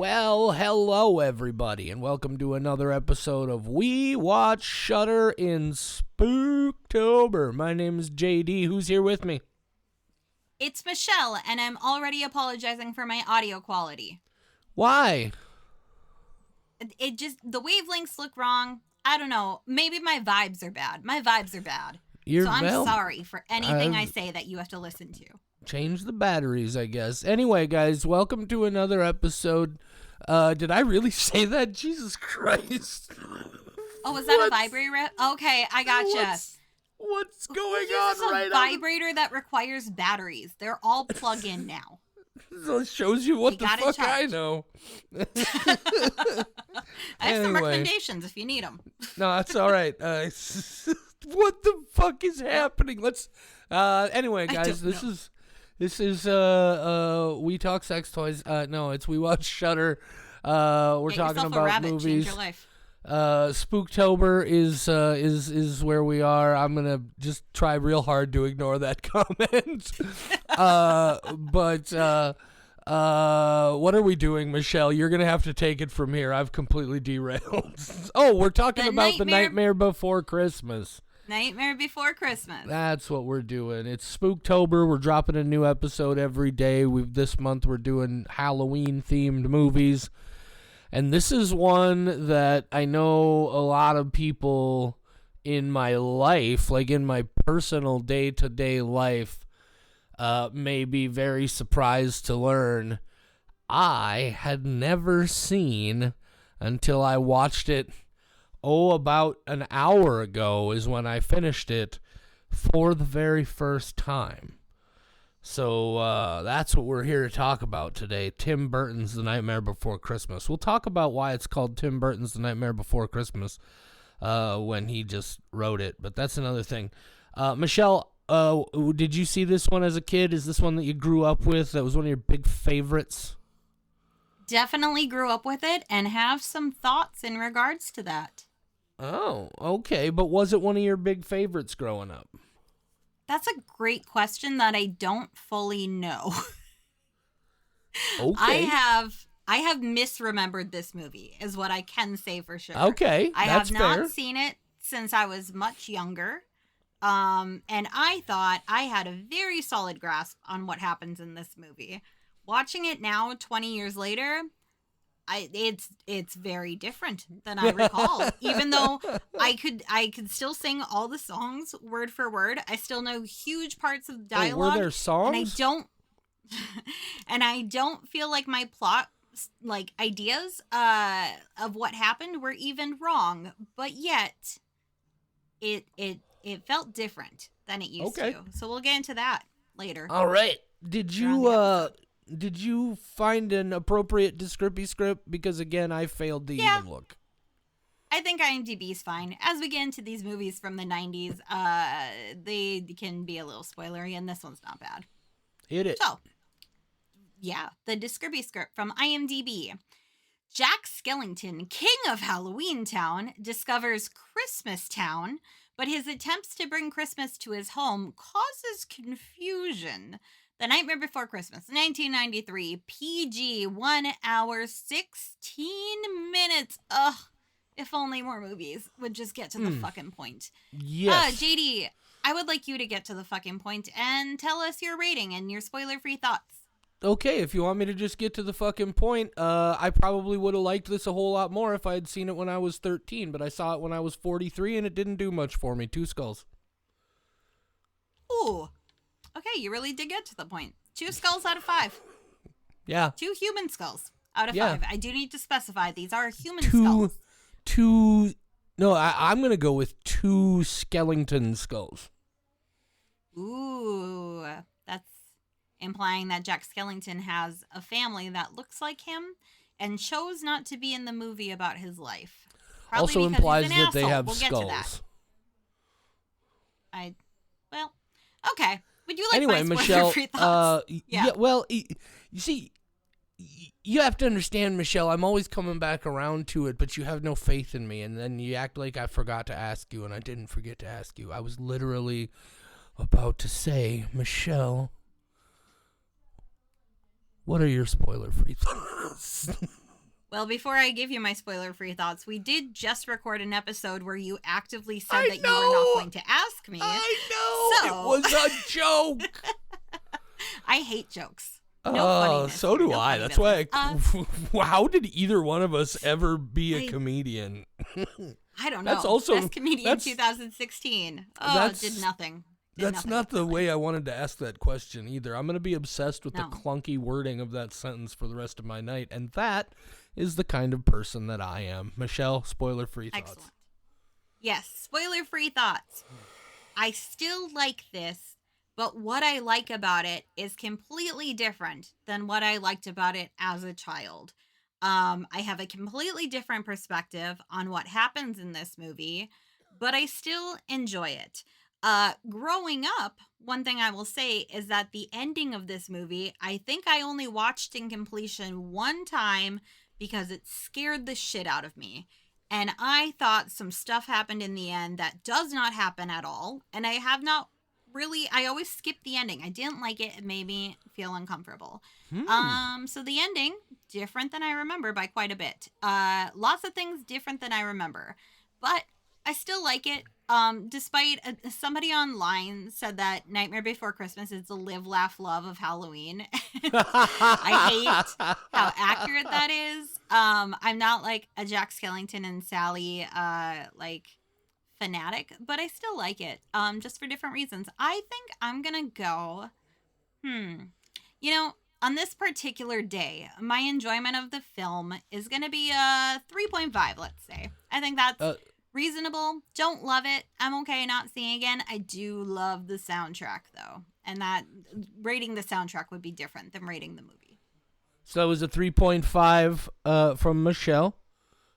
Well, hello everybody, and welcome to another episode of We Watch Shudder in Spooktober. My name is JD. Who's here with me? It's Michelle, and I'm already apologizing for my audio quality. Why? The wavelengths look wrong. I don't know. Maybe my vibes are bad. So I'm sorry for anything I say that you have to listen to. Change the batteries, I guess. Anyway, guys, welcome to another episode. Did I really say that? Jesus Christ. Oh, was that a vibrator? Okay, I gotcha. What's going on right now? A vibrator that requires batteries. They're all plug-in now. So it shows you what the fuck I know. I have some recommendations if you need them. No, that's all right. What the fuck is happening? Anyway, guys, this is We Talk Sex Toys. No, it's We Watch Shudder. We're talking about rabbit, movies. Change your life. Spooktober is where we are. I'm gonna just try real hard to ignore that comment. But what are we doing, Michelle? You're gonna have to take it from here. I've completely derailed. Oh, we're talking about The Nightmare Before Christmas. Nightmare Before Christmas. That's what we're doing. It's Spooktober. We're dropping a new episode every day. This month we're doing Halloween-themed movies. And this is one that I know a lot of people in my life, like in my personal day-to-day life, may be very surprised to learn I had never seen until I watched it. About an hour ago is when I finished it for the very first time. So that's what we're here to talk about today. Tim Burton's The Nightmare Before Christmas. We'll talk about why it's called Tim Burton's The Nightmare Before Christmas when he just wrote it. But that's another thing. Michelle, did you see this one as a kid? Is this one that you grew up with? That was one of your big favorites? Definitely grew up with it and have some thoughts in regards to that. Oh, okay. But was it one of your big favorites growing up? That's a great question that I don't fully know. Okay. I have misremembered this movie, is what I can say for sure. Okay, I have not fair. seen it since I was much younger. And I thought I had a very solid grasp on what happens in this movie. Watching it now, 20 years later, it's very different than I recall. Even though I could still sing all the songs word for word, I still know huge parts of the dialogue. Were there songs? And I don't feel like my plot ideas of what happened were even wrong, but yet it felt different than it used to. So we'll get into that later. All right. Did you find an appropriate descripty script? Because, again, I failed to even look. I think IMDb's fine. As we get into these movies from the 90s, they can be a little spoilery, and this one's not bad. Hit it. So, the descripty script from IMDb. Jack Skellington, king of Halloween Town, discovers Christmas Town, but his attempts to bring Christmas to his home causes confusion. The Nightmare Before Christmas, 1993, PG, 1 hour, 16 minutes. Ugh, if only more movies would just get to the fucking point. Yes. JD, I would like you to get to the fucking point and tell us your rating and your spoiler-free thoughts. Okay, if you want me to just get to the fucking point, I probably would have liked this a whole lot more if I had seen it when I was 13, but I saw it when I was 43, and it didn't do much for me. 2 skulls. Ooh. Okay, you really did get to the point. 2 skulls out of 5. Yeah. 2 human skulls out of 5. I do need to specify these are human skulls. No, I'm going to go with 2 skeleton skulls. Ooh, that's implying that Jack Skellington has a family that looks like him and chose not to be in the movie about his life. Probably also implies that they have skulls. Okay. Would you like anyway, my Michelle, free thoughts? Well, you see, you have to understand, Michelle, I'm always coming back around to it, but you have no faith in me, and then you act like I forgot to ask you, and I didn't forget to ask you. I was literally about to say, Michelle, what are your spoiler-free thoughts? Well, before I give you my spoiler-free thoughts, we did just record an episode where you actively said I that you were not know! going to ask me. I know! So- It was a joke! I hate jokes. No funniness so do here, no I. funny That's why. business. How did either one of us ever be a I- comedian? I don't know. That's also- Best comedian that's- 2016. Oh, that's- did nothing. Did That's nothing not the whatsoever. way I wanted to ask that question either. I'm going to be obsessed with No. the clunky wording of that sentence for the rest of my night, and that is the kind of person that I am. Michelle, spoiler-free thoughts. Excellent. Yes, spoiler-free thoughts. I still like this, but what I like about it is completely different than what I liked about it as a child. I have a completely different perspective on what happens in this movie, but I still enjoy it. Growing up, one thing I will say is that the ending of this movie, I think I only watched in completion one time because it scared the shit out of me. And I thought some stuff happened in the end that does not happen at all. And I have not really, I always skip the ending. I didn't like it. It made me feel uncomfortable. So the ending, different than I remember by quite a bit. Lots of things different than I remember. But I still like it. Despite somebody online said that Nightmare Before Christmas is the live, laugh, love of Halloween. I hate how accurate that is. I'm not like a Jack Skellington and Sally like fanatic, but I still like it. Just for different reasons. I think I'm gonna go. You know, on this particular day, my enjoyment of the film is gonna be a 3.5. Let's say. I think that's reasonable. Don't love it. I'm okay not seeing again. I do love the soundtrack though, and that rating the soundtrack would be different than rating the movie. So it was a 3.5 from Michelle,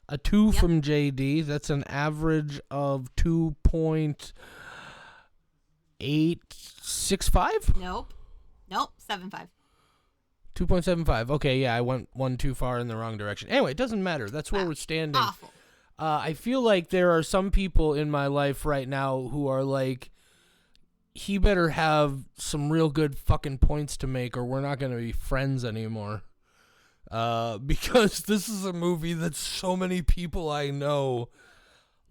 a 2 Yep. from JD. That's an average of 2.865? Nope. 7.5. 2.75. Okay, yeah, I went one too far in the wrong direction. Anyway, it doesn't matter. That's where Wow. we're standing. Awful. I feel like there are some people in my life right now who are like, he better have some real good fucking points to make or we're not going to be friends anymore. Because this is a movie that so many people I know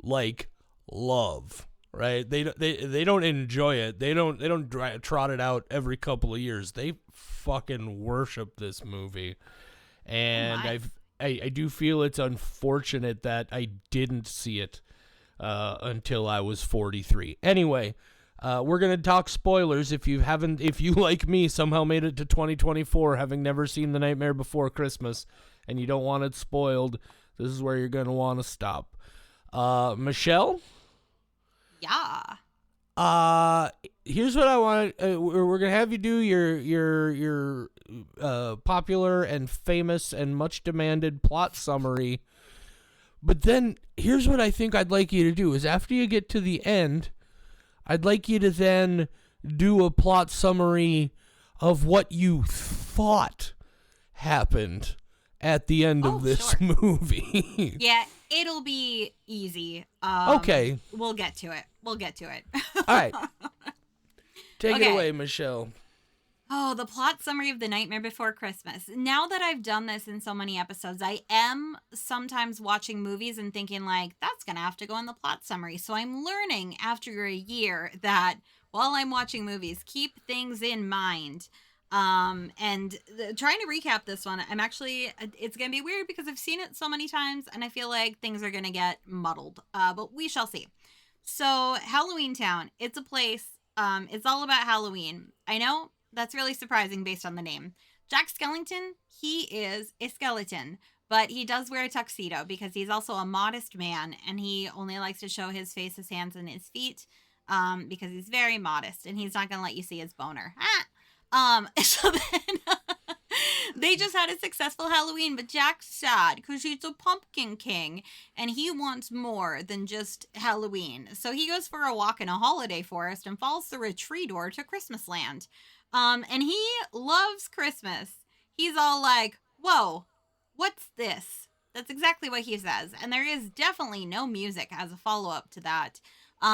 like love, right? They don't enjoy it. They don't trot it out every couple of years. They fucking worship this movie. And my. I do feel it's unfortunate that I didn't see it until I was 43. Anyway, we're gonna talk spoilers. If you like me somehow made it to 2024 having never seen The Nightmare Before Christmas and you don't want it spoiled, this is where you're gonna want to stop. Michelle, Yeah. here's what I want. We're gonna have you do your popular and famous and much demanded plot summary. But then here's what I think I'd like you to do is after you get to the end, I'd like you to then do a plot summary of what you thought happened at the end of this Sure. movie. Yeah, it'll be easy. Okay. We'll get to it. All right. Take it Okay. away, Michelle. Oh, the plot summary of The Nightmare Before Christmas. Now that I've done this in so many episodes, I am sometimes watching movies and thinking like, that's going to have to go in the plot summary. So I'm learning after a year that while I'm watching movies, keep things in mind. Trying to recap this one, it's going to be weird because I've seen it so many times and I feel like things are going to get muddled. But we shall see. So Halloween Town, it's a place, it's all about Halloween. I know that's really surprising based on the name. Jack Skellington, he is a skeleton, but he does wear a tuxedo because he's also a modest man and he only likes to show his face, his hands, and his feet because he's very modest and he's not going to let you see his boner. So then they just had a successful Halloween, but Jack's sad because he's a pumpkin king and he wants more than just Halloween. So he goes for a walk in a holiday forest and falls through a tree door to Christmas land. And he loves Christmas. He's all like, whoa, what's this? That's exactly what he says. And there is definitely no music as a follow-up to that.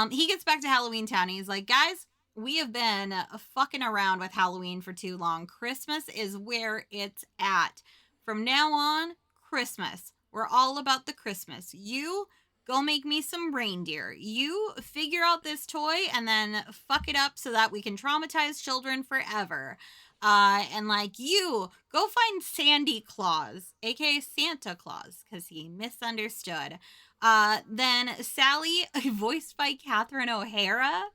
He gets back to Halloween Town and he's like, guys, we have been fucking around with Halloween for too long. Christmas is where it's at. From now on, Christmas. We're all about the Christmas. You go make me some reindeer. You figure out this toy and then fuck it up so that we can traumatize children forever. And like you go find Sandy Claus, aka Santa Claus, because he misunderstood. Then Sally, voiced by Catherine O'Hara,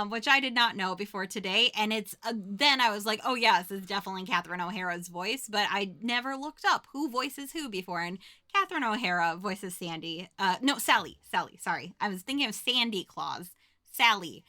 which I did not know before today. And it's then I was like, oh, yes, it's definitely Catherine O'Hara's voice. But I never looked up who voices who before. And Catherine O'Hara voices Sandy. No, Sally. Sorry. I was thinking of Sandy Claus. Sally.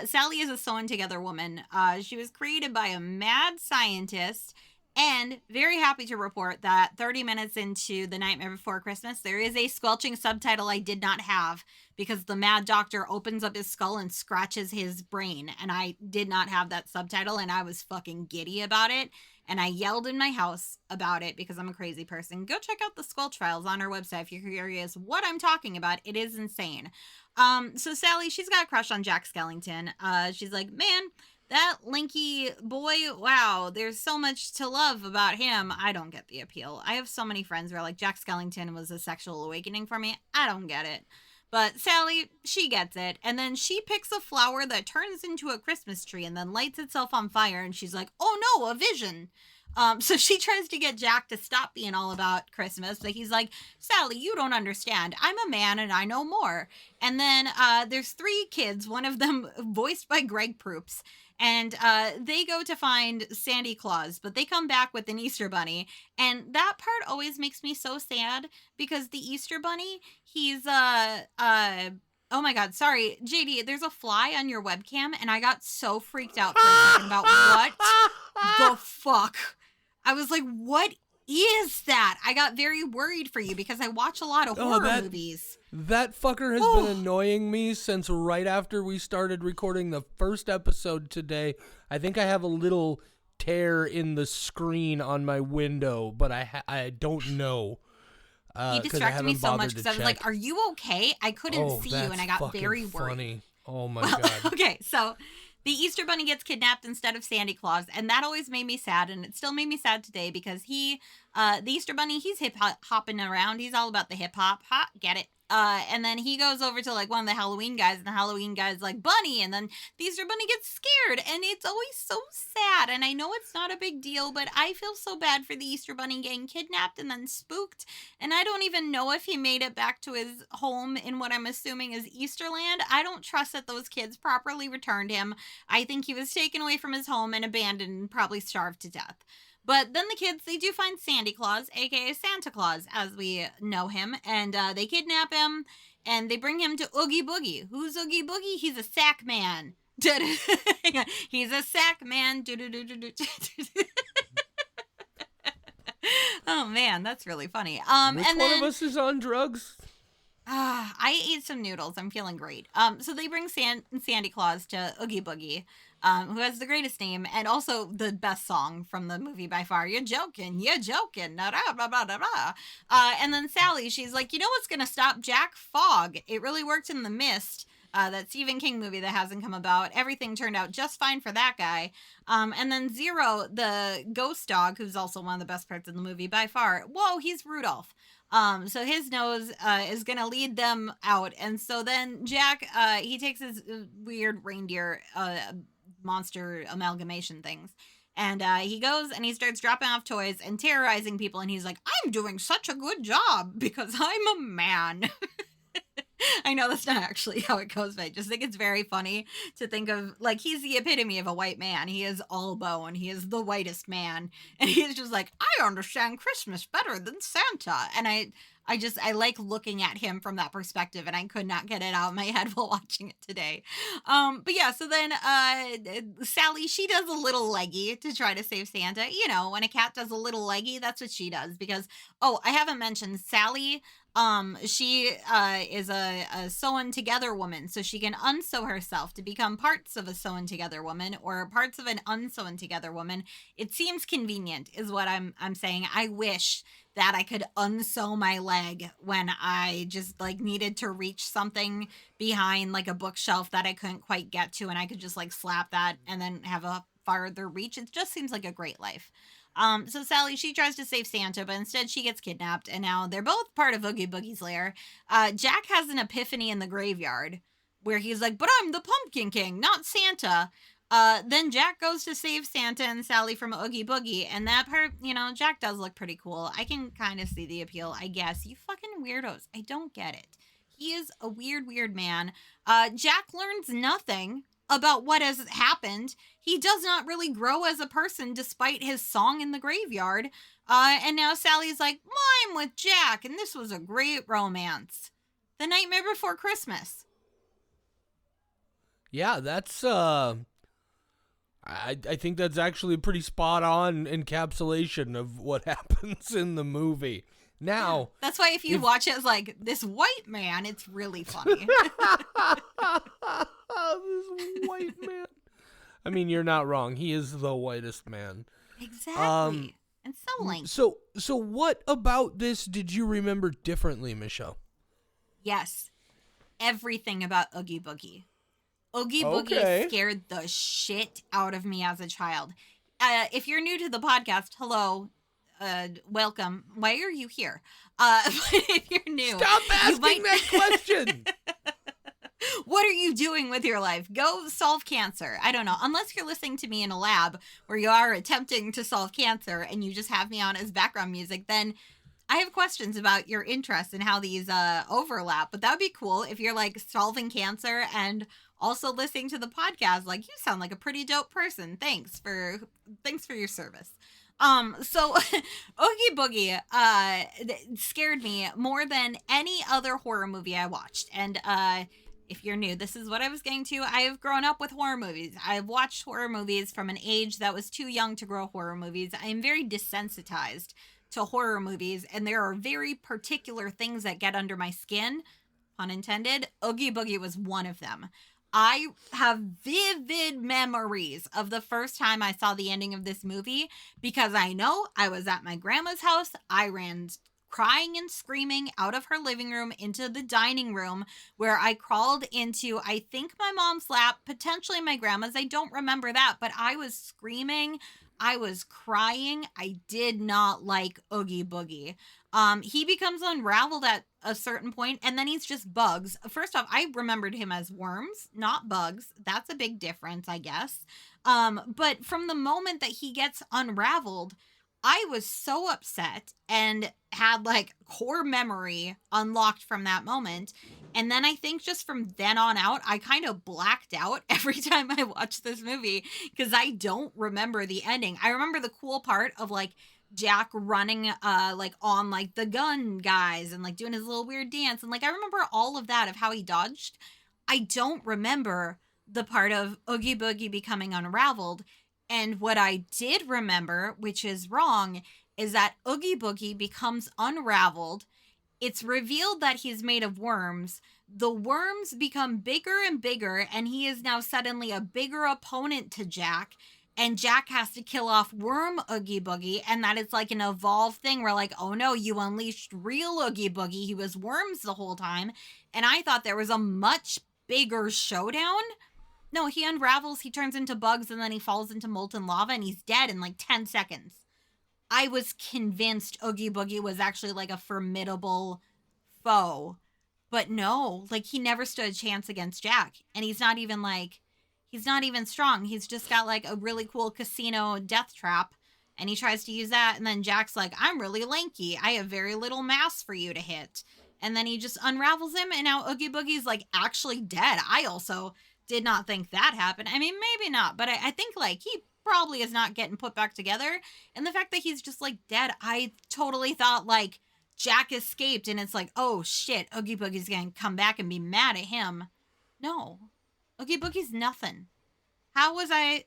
Sally is a sewn together woman. She was created by a mad scientist. And very happy to report that 30 minutes into The Nightmare Before Christmas, there is a squelching subtitle I did not have because the mad doctor opens up his skull and scratches his brain. And I did not have that subtitle and I was fucking giddy about it. And I yelled in my house about it because I'm a crazy person. Go check out the Squelch Files on our website if you're curious what I'm talking about. It is insane. So Sally, she's got a crush on Jack Skellington. She's like, man, that lanky boy, wow, there's so much to love about him. I don't get the appeal. I have so many friends who are like, Jack Skellington was a sexual awakening for me. I don't get it. But Sally, she gets it. And then she picks a flower that turns into a Christmas tree and then lights itself on fire. And she's like, oh no, a vision. So she tries to get Jack to stop being all about Christmas, but he's like, Sally, you don't understand. I'm a man and I know more. And then there's 3 kids, one of them voiced by Greg Proops. And they go to find Sandy Claus, but they come back with an Easter Bunny. And that part always makes me so sad because the Easter Bunny, he's, oh my God, sorry, JD, there's a fly on your webcam. And I got so freaked out for a second about what the fuck. I was like, what is that? I got very worried for you because I watch a lot of horror movies. That fucker has been annoying me since right after we started recording the first episode today. I think I have a little tear in the screen on my window, but I don't know. He distracted me so much because I was like, are you okay? I couldn't see you, and I got very worried. Funny. Oh my God. Okay, so the Easter Bunny gets kidnapped instead of Sandy Claus, and that always made me sad, and it still made me sad today because the Easter Bunny, he's hip-hopping around. He's all about the hip-hop. Get it? And then he goes over to like one of the Halloween guys, and the Halloween guy's like, Bunny, and then the Easter Bunny gets scared, and it's always so sad. And I know it's not a big deal, but I feel so bad for the Easter Bunny getting kidnapped and then spooked, and I don't even know if he made it back to his home in what I'm assuming is Easterland. I don't trust that those kids properly returned him. I think he was taken away from his home and abandoned and probably starved to death. But then the kids, they do find Sandy Claus, aka Santa Claus, as we know him, and they kidnap him, and they bring him to Oogie Boogie. Who's Oogie Boogie? He's a sack man. He's a sack man. Oh man, that's really funny. Which and then, one of us is on drugs? I ate some noodles. I'm feeling great. So they bring Sandy Claus to Oogie Boogie, who has the greatest name and also the best song from the movie by far. You're joking. Blah, blah, blah, blah. And then Sally, she's like, you know what's going to stop Jack? Fog. It really worked in The Mist. That Stephen King movie that hasn't come about. Everything turned out just fine for that guy. And then Zero, the ghost dog, who's also one of the best parts in the movie by far. Whoa, he's Rudolph. So his nose is going to lead them out. And so then Jack, he takes his weird reindeer monster amalgamation things. And he goes and he starts dropping off toys and terrorizing people. And he's like, I'm doing such a good job because I'm a man. I know that's not actually how it goes, but I just think it's very funny to think of, like, he's the epitome of a white man. He is all bone. He is the whitest man. And he's just like, I understand Christmas better than Santa. And I like looking at him from that perspective, and I could not get it out of my head while watching it today. But yeah, so then Sally, she does a little leggy to try to save Santa. You know, when a cat does a little leggy, that's what she does. Because, oh, I haven't mentioned Sally. She is a sewn together woman, so she can unsew herself to become parts of a sewn together woman or parts of an unsewn together woman. It seems convenient, is what I'm saying. I wish that I could unsew my leg when I just like needed to reach something behind like a bookshelf that I couldn't quite get to, and I could just like slap that and then have a farther reach. It just seems like a great life. So Sally, she tries to save Santa, but instead she gets kidnapped, and now they're both part of Oogie Boogie's lair. Jack has an epiphany in the graveyard where he's like, "But I'm the Pumpkin King, not Santa." Then Jack goes to save Santa and Sally from Oogie Boogie, and that part, Jack does look pretty cool. I can kind of see the appeal, I guess. You fucking weirdos. I don't get it. He is a weird, weird man. Jack learns nothing about what has happened. He does not really grow as a person despite his song in the graveyard. And now Sally's like, well, I'm with Jack, and this was a great romance. The Nightmare Before Christmas. Yeah, that's I think that's actually a pretty spot on encapsulation of what happens in the movie. Now, that's why if you watch it as like this white man, it's really funny. This white man. I mean, you're not wrong. He is the whitest man. Exactly. And so lanky. So what about this did you remember differently, Michelle? Yes. Everything about Oogie Boogie. Oogie Boogie scared the shit out of me as a child. If you're new to the podcast, hello, welcome. Why are you here? But if you're new, stop asking that question. What are you doing with your life? Go solve cancer. I don't know. Unless you're listening to me in a lab where you are attempting to solve cancer and you just have me on as background music, then I have questions about your interests and how these overlap. But that would be cool if you're like solving cancer and also listening to the podcast. Like, you sound like a pretty dope person. Thanks for your service. So Oogie Boogie scared me more than any other horror movie I watched. And if you're new, this is what I was getting to. I have grown up with horror movies. I've watched horror movies from an age that was too young to grow horror movies. I am very desensitized to horror movies, and there are very particular things that get under my skin, pun intended. Oogie Boogie was one of them. I have vivid memories of the first time I saw the ending of this movie because I know I was at my grandma's house. I ran crying and screaming out of her living room into the dining room where I crawled into, I think, my mom's lap, potentially my grandma's. I don't remember that, but I was screaming. I was crying. I did not like Oogie Boogie. He becomes unraveled at a certain point, and then he's just bugs. First off, I remembered him as worms, not bugs. That's a big difference, I guess. But from the moment that he gets unraveled, I was so upset and had like core memory unlocked from that moment. And then I think just from then on out, I kind of blacked out every time I watched this movie because I don't remember the ending. I remember the cool part of like Jack running like on like the gun guys and like doing his little weird dance. And like I remember all of that of how he dodged. I don't remember the part of Oogie Boogie becoming unraveled. And what I did remember, which is wrong, is that Oogie Boogie becomes unraveled. It's revealed that he's made of worms. The worms become bigger and bigger, and he is now suddenly a bigger opponent to Jack. And Jack has to kill off Worm Oogie Boogie, and that is like an evolved thing where like, oh no, you unleashed real Oogie Boogie. He was worms the whole time. And I thought there was a much bigger showdown. No, he unravels, he turns into bugs, and then he falls into molten lava, and he's dead in like 10 seconds. I was convinced Oogie Boogie was actually like a formidable foe. But no, like he never stood a chance against Jack. And he's not even strong. He's just got like a really cool casino death trap. And he tries to use that. And then Jack's like, I'm really lanky. I have very little mass for you to hit. And then he just unravels him. And now Oogie Boogie's like actually dead. I also did not think that happened. I mean, maybe not. But I think like he probably is not getting put back together. And the fact that he's just like dead, I totally thought like Jack escaped. And it's like, oh shit, Oogie Boogie's going to come back and be mad at him. No. Oogie Boogie's nothing. How was I...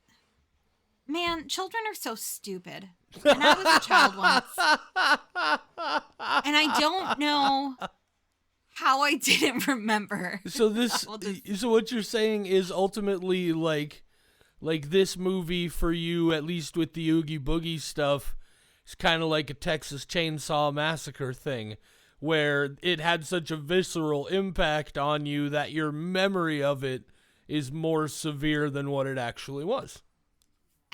Man, children are so stupid. And I was a child once. And I don't know how I didn't remember. So so what you're saying is ultimately like this movie for you, at least with the Oogie Boogie stuff, is kind of like a Texas Chainsaw Massacre thing, where it had such a visceral impact on you that your memory of it is more severe than what it actually was.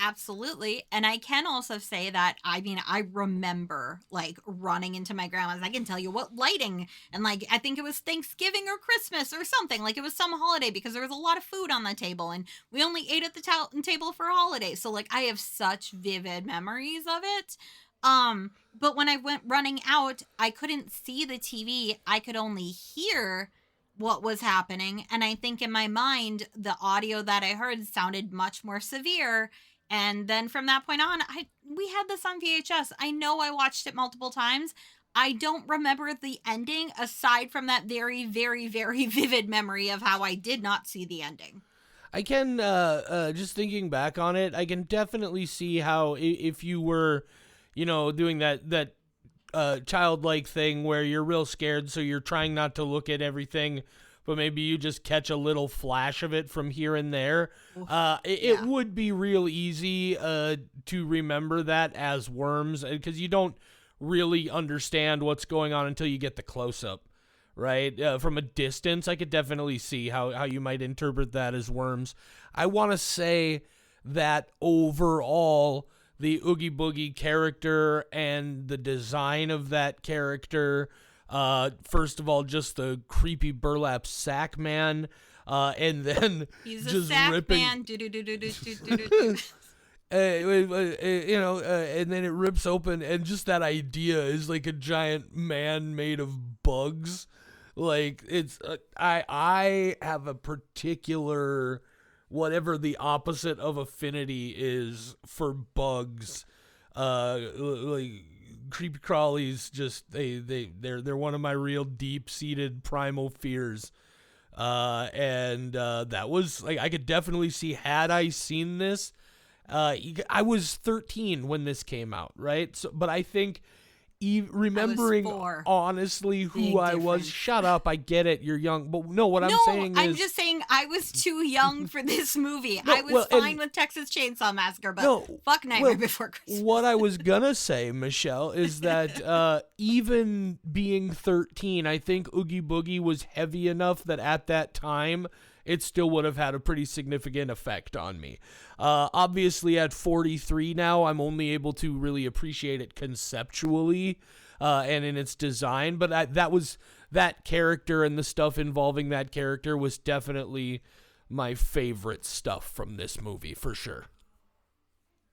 Absolutely. And I can also say that, I mean, I remember like running into my grandma's. I can tell you what lighting, and like, I think it was Thanksgiving or Christmas or something. Like, it was some holiday because there was a lot of food on the table and we only ate at the table for holidays. So, like, I have such vivid memories of it. But when I went running out, I couldn't see the TV. I could only hear what was happening. And I think in my mind, the audio that I heard sounded much more severe. And then from that point on, we had this on VHS. I know I watched it multiple times. I don't remember the ending aside from that very, very, very vivid memory of how I did not see the ending. I can, just thinking back on it, I can definitely see how if you were, doing that childlike thing where you're real scared, so you're trying not to look at everything, but maybe you just catch a little flash of it from here and there. It would be real easy to remember that as worms, because you don't really understand what's going on until you get the close-up, right? From a distance, I could definitely see how you might interpret that as worms. I want to say that overall, the Oogie Boogie character and the design of that character, first of all, just the creepy burlap sack man, and then he's just a sack ripping, man. And then it rips open, and just that idea is like a giant man made of bugs. Like, it's I have a particular, whatever the opposite of affinity is for bugs, like creepy crawlies. Just they're one of my real deep seated primal fears, and that was like, I could definitely see, had I seen this, I was 13 when this came out, right? So, but I think remembering honestly who I was. Shut up, I get it, you're young, but no, what I'm saying is, I'm just saying I was too young for this movie. I was fine with Texas Chainsaw Massacre, but fuck Nightmare Before Christmas. What I was gonna say, Michelle, is that even being 13, I think Oogie Boogie was heavy enough that at that time it still would have had a pretty significant effect on me. Obviously, at 43 now, I'm only able to really appreciate it conceptually and in its design. But that character and the stuff involving that character was definitely my favorite stuff from this movie, for sure.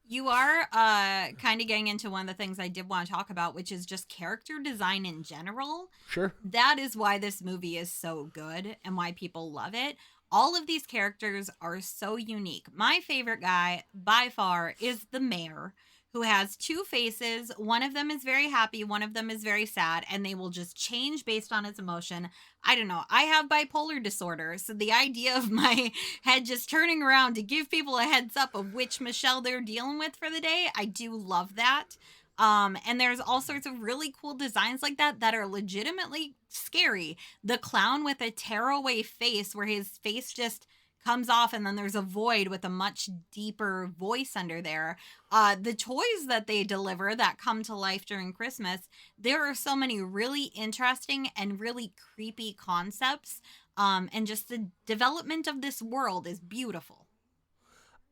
You are kind of getting into one of the things I did want to talk about, which is just character design in general. Sure. That is why this movie is so good and why people love it. All of these characters are so unique. My favorite guy, by far, is the mayor, who has two faces. One of them is very happy, one of them is very sad, and they will just change based on his emotion. I don't know. I have bipolar disorder, so the idea of my head just turning around to give people a heads up of which Michelle they're dealing with for the day, I do love that. And there's all sorts of really cool designs like that are legitimately scary. The clown with a tearaway face, where his face just comes off and then there's a void with a much deeper voice under there. The toys that they deliver that come to life during Christmas, there are so many really interesting and really creepy concepts. And just the development of this world is beautiful.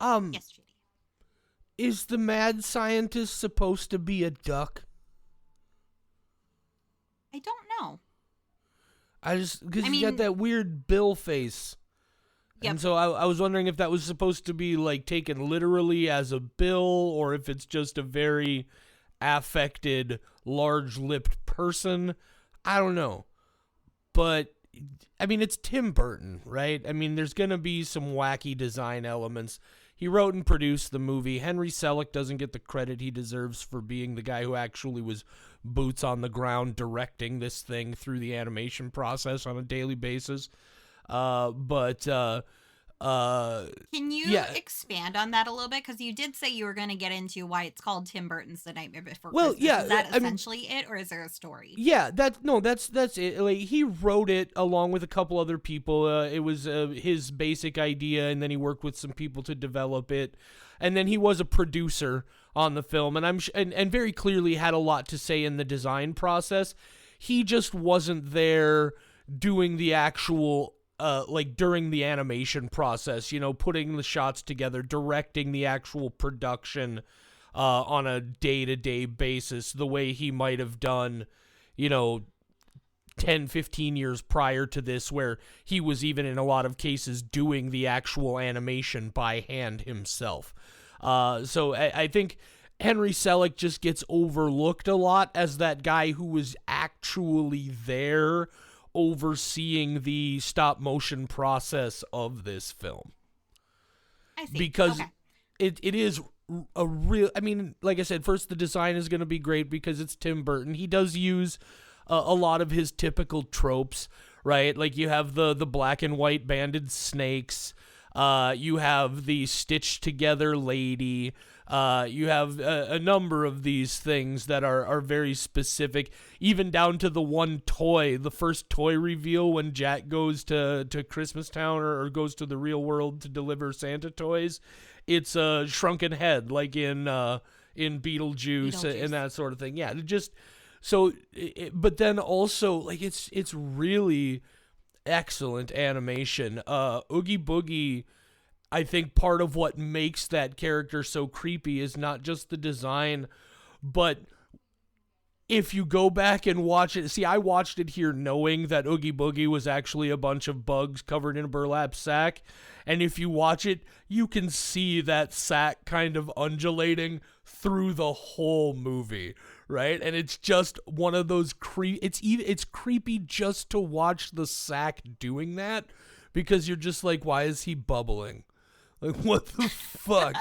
Yes, JD. Is the mad scientist supposed to be a duck? I don't know. Because he's got that weird bill face. Yep. And so I was wondering if that was supposed to be like taken literally as a bill, or if it's just a very affected, large-lipped person. I don't know. But, I mean, it's Tim Burton, right? I mean, there's going to be some wacky design elements. He wrote and produced the movie. Henry Selick doesn't get the credit he deserves for being the guy who actually was boots on the ground directing this thing through the animation process on a daily basis. Can you expand on that a little bit? Because you did say you were going to get into why it's called Tim Burton's The Nightmare Before Christmas. Yeah, is that essentially it, or is there a story? Yeah, that's it. Like, he wrote it along with a couple other people. It was his basic idea, and then he worked with some people to develop it, and then he was a producer on the film, and and very clearly had a lot to say in the design process. He just wasn't there doing the actual like during the animation process, you know, putting the shots together, directing the actual production on a day-to-day basis, the way he might have done, you know, 10, 15 years prior to this, where he was even in a lot of cases doing the actual animation by hand himself. So I think Henry Selick just gets overlooked a lot as that guy who was actually there overseeing the stop motion process of this film. I see. Because Okay. it is a real, I mean, like I said, first, the design is going to be great because it's Tim Burton. He does use a lot of his typical tropes, right? Like you have the black and white banded snakes. You have the stitched together lady. You have a number of these things that are very specific, even down to the one toy, the first toy reveal when Jack goes to Christmas Town or goes to the real world to deliver Santa toys. It's a shrunken head, like in Beetlejuice and that sort of thing. Yeah, just so. But then also, like it's really excellent animation. Oogie Boogie, I think part of what makes that character so creepy is not just the design, but if you go back and watch it, see, I watched it here knowing that Oogie Boogie was actually a bunch of bugs covered in a burlap sack. And if you watch it, you can see that sack kind of undulating through the whole movie, right? And it's just one of those it's creepy just to watch the sack doing that, because you're just like, why is he bubbling? Like, what the fuck?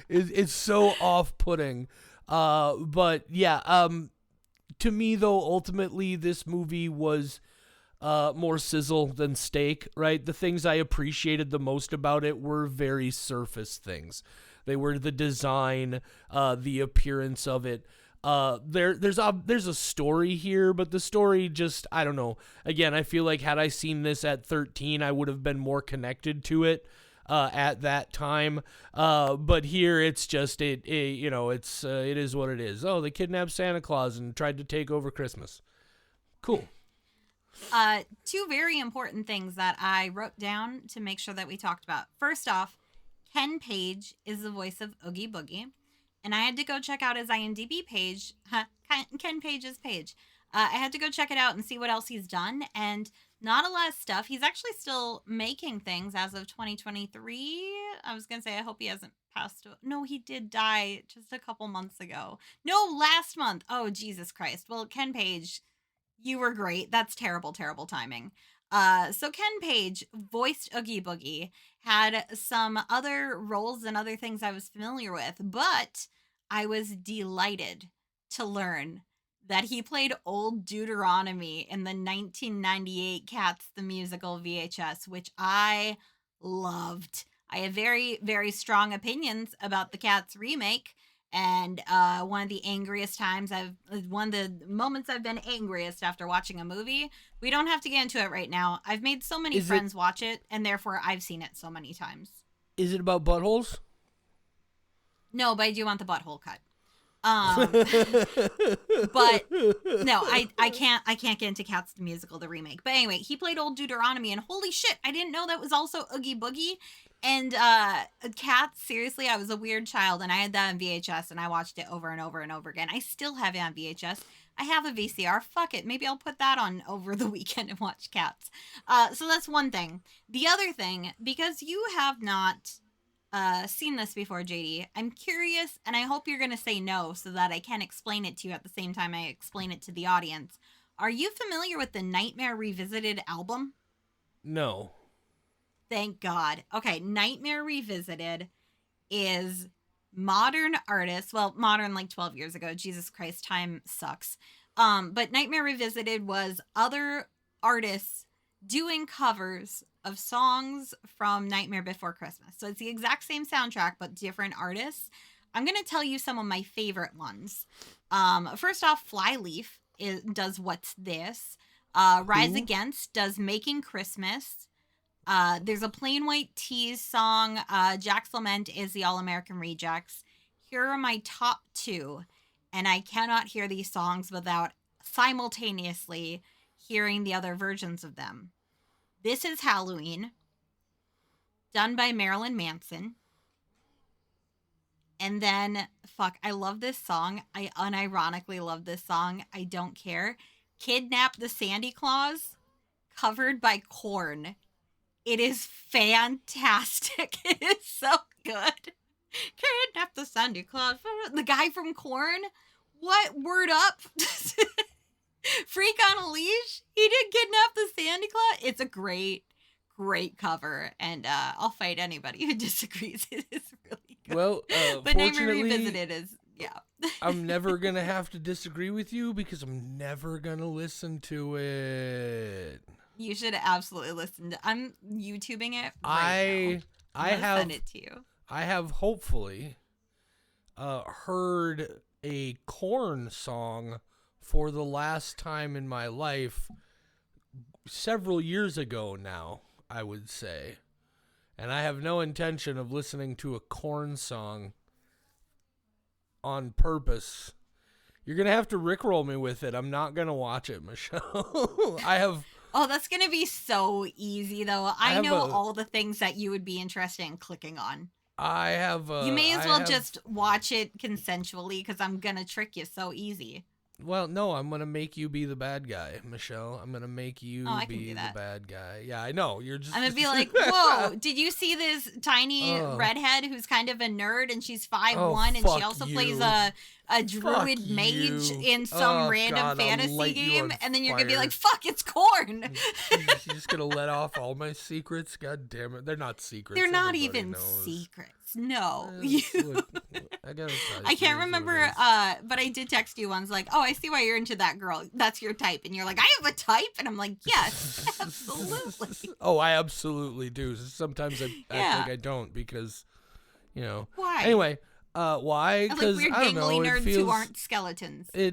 It's so off-putting. But yeah, to me, though, ultimately, this movie was more sizzle than steak, right? The things I appreciated the most about it were very surface things. They were the design, the appearance of it. There's a story here, but the story just, I don't know. Again, I feel like had I seen this at 13, I would have been more connected to it at that time. But here it's just it is what it is. Oh, they kidnapped Santa Claus and tried to take over Christmas. Cool. Two very important things that I wrote down to make sure that we talked about. First off, Ken Page is the voice of Oogie Boogie, and I had to go check out his IMDb page. Ken Page's page. I had to go check it out and see what else he's done, and not a lot of stuff. He's actually still making things as of 2023. I was gonna say, I hope he hasn't passed away. No, he did die just a couple months ago. No, last month. Oh, Jesus Christ. Well, Ken Page, you were great. That's terrible, terrible timing. So Ken Page voiced Oogie Boogie, had some other roles and other things I was familiar with, but I was delighted to learn that he played Old Deuteronomy in the 1998 Cats the Musical VHS, which I loved. I have very, very strong opinions about the Cats remake. And one of the moments I've been angriest after watching a movie. We don't have to get into it right now. I've made so many friends watch it, and therefore I've seen it so many times. Is it about buttholes? No, but I do want the butthole cut. But no, I can't get into Cats the Musical, the remake. But anyway, he played Old Deuteronomy, and holy shit, I didn't know that was also Oogie Boogie. And Cats, seriously, I was a weird child, and I had that on VHS, and I watched it over and over and over again. I still have it on VHS. I have a VCR. Fuck it. Maybe I'll put that on over the weekend and watch Cats. So that's one thing. The other thing, because you have not seen this before, JD, I'm curious, and I hope you're going to say no so that I can explain it to you at the same time I explain it to the audience. Are you familiar with the Nightmare Revisited album? No. Thank God. Okay, Nightmare Revisited is modern artists, well, modern like 12 years ago. Jesus Christ, time sucks. But Nightmare Revisited was other artists doing covers of songs from Nightmare Before Christmas. So it's the exact same soundtrack, but different artists. I'm going to tell you some of my favorite ones. First off, Flyleaf does What's This? Rise Against does Making Christmas. There's a Plain White T's song. Jack's Lament is the All-American Rejects. Here are my top two, and I cannot hear these songs without simultaneously hearing the other versions of them. This Is Halloween, done by Marilyn Manson. And then, I love this song. I unironically love this song. I don't care. Kidnap the Sandy Claus, covered by Korn. It is fantastic. It is so good. Kidnap the Sandy Claus. The guy from Korn. What? Word Up? Freak on a Leash? He did Kidnap the Sandy Claus? It's a great cover. And I'll fight anybody who disagrees. It is really good. Well, but Nightmare Revisited is, yeah. I'm never going to have to disagree with you because I'm never going to listen to it. You should absolutely listen to. I'm YouTubing it right now. I have send it to you. I have hopefully heard a Korn song for the last time in my life several years ago now, I would say. And I have no intention of listening to a Korn song on purpose. You're going to have to rickroll me with it. I'm not going to watch it, Michelle. I have... Oh, that's going to be so easy, though. I know all the things that you would be interested in clicking on. I have... you may as well just watch it consensually, because I'm going to trick you so easy. Well, no, I'm going to make you be the bad guy, Michelle. I'm going to make you be the bad guy. Yeah, I know. You're just... I'm going to be like, whoa, did you see this tiny redhead who's kind of a nerd, and she's 5'1", and she also plays a druid mage in some random fantasy game? And then you're going to be like, fuck, it's Korn. You're just going to let off all my secrets? God damn it. They're not secrets. They're not even secrets. No. I can't remember, but I did text you once like, oh, I see why you're into that girl. That's your type. And you're like, I have a type? And I'm like, yes, absolutely. Oh, I absolutely do. Sometimes I act like I don't because, you know. Why? Anyway, why? Because like weird I don't know. Nerds who aren't skeletons. I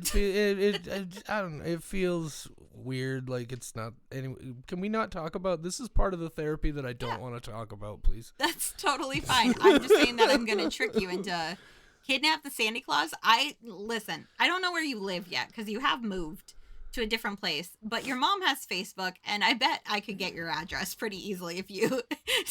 don't know. It feels weird. Like it's not. Anyway, can we not talk about this? Is part of the therapy that I don't want to talk about, please. That's totally fine. I'm just saying that I'm gonna trick you into Kidnap the Sandy Claus. I don't know where you live yet because you have moved to a different place, but your mom has Facebook, and I bet I could get your address pretty easily if you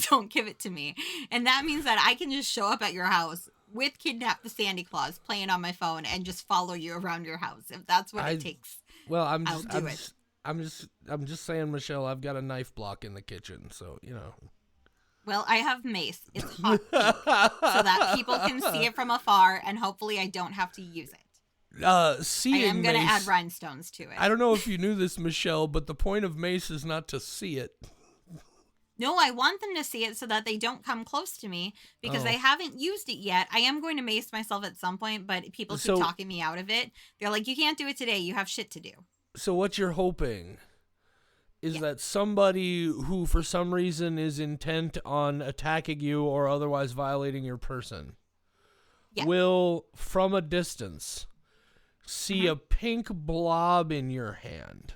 don't give it to me. And that means that I can just show up at your house with Kidnap the Sandy Claus playing on my phone and just follow you around your house if that's what it takes. Well, I'm just saying, Michelle, I've got a knife block in the kitchen, so you know. Well, I have mace. It's hot pink, so that people can see it from afar, and hopefully I don't have to use it. Seeing I am going to mace, add rhinestones to it. I don't know if you knew this, Michelle, but the point of mace is not to see it. No, I want them to see it so that they don't come close to me because I haven't used it yet. I am going to mace myself at some point, but people keep talking me out of it. They're like, you can't do it today. You have shit to do. So what you're hoping is that somebody who for some reason is intent on attacking you or otherwise violating your person will, from a distance, see a pink blob in your hand,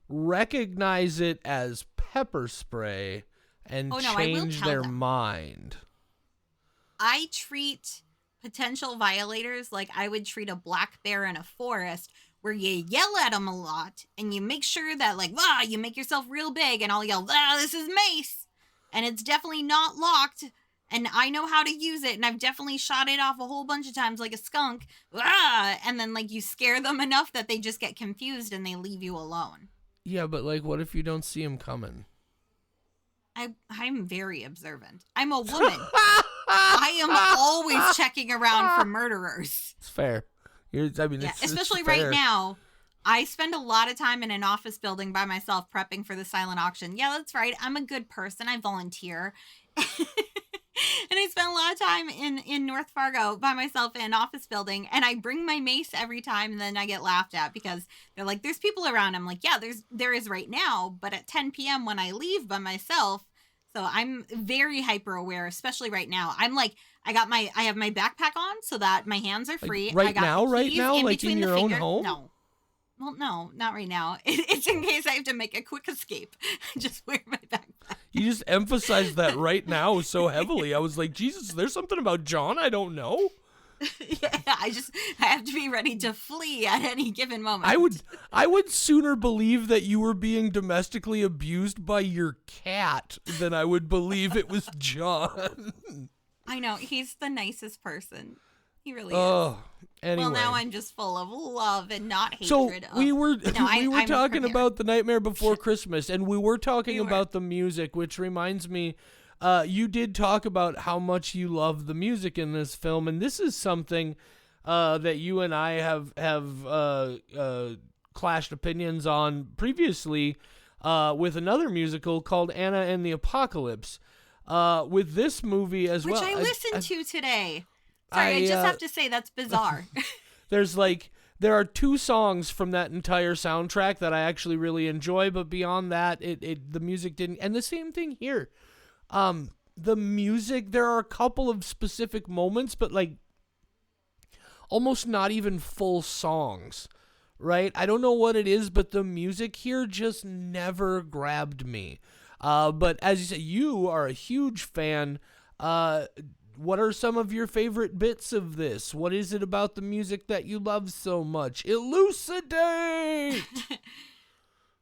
recognize it as pepper spray, and change their mind. I treat potential violators like I would treat a black bear in a forest, where you yell at them a lot and you make sure that like, you make yourself real big and I'll yell, this is mace. And it's definitely not locked. And I know how to use it. And I've definitely shot it off a whole bunch of times like a skunk. And then like you scare them enough that they just get confused and they leave you alone. Yeah, but like what if you don't see them coming? I'm very observant. I'm a woman. I am always checking around for murderers. It's fair. Especially right now, I spend a lot of time in an office building by myself prepping for the silent auction. Yeah, that's right. I'm a good person. I volunteer. And I spend a lot of time in North Fargo by myself in an office building, and I bring my mace every time, and then I get laughed at because they're like, there's people around. I'm like, yeah, there is right now, but at 10 p.m. when I leave by myself. So I'm very hyper aware, especially right now. I'm like, I have my backpack on so that my hands are free. Like right now, like in your own home? No. Well, no, not right now. It's in case I have to make a quick escape. I just wear my backpack. You just emphasized that right now so heavily. I was like, Jesus, there's something about John I don't know. Yeah, I have to be ready to flee at any given moment. I would sooner believe that you were being domestically abused by your cat than I would believe it was John. I know, he's the nicest person. He really is. Oh, anyway. Well, now I'm just full of love and not So hatred. we were I'm talking prepared. about The Nightmare Before Christmas, and we were talking We were. about the music, which reminds me, you did talk about how much you love the music in this film, and this is something that you and I have clashed opinions on previously with another musical called Anna and the Apocalypse. With this movie as Which well, I listened to today. Sorry, I just have to say that's bizarre. There are 2 songs from that entire soundtrack that I actually really enjoy, but beyond that, the music didn't. And the same thing here. The music, there are a couple of specific moments, but like almost not even full songs, right? I don't know what it is, but the music here just never grabbed me. But as you say, you are a huge fan. What are some of your favorite bits of this? What is it about the music that you love so much? Elucidate!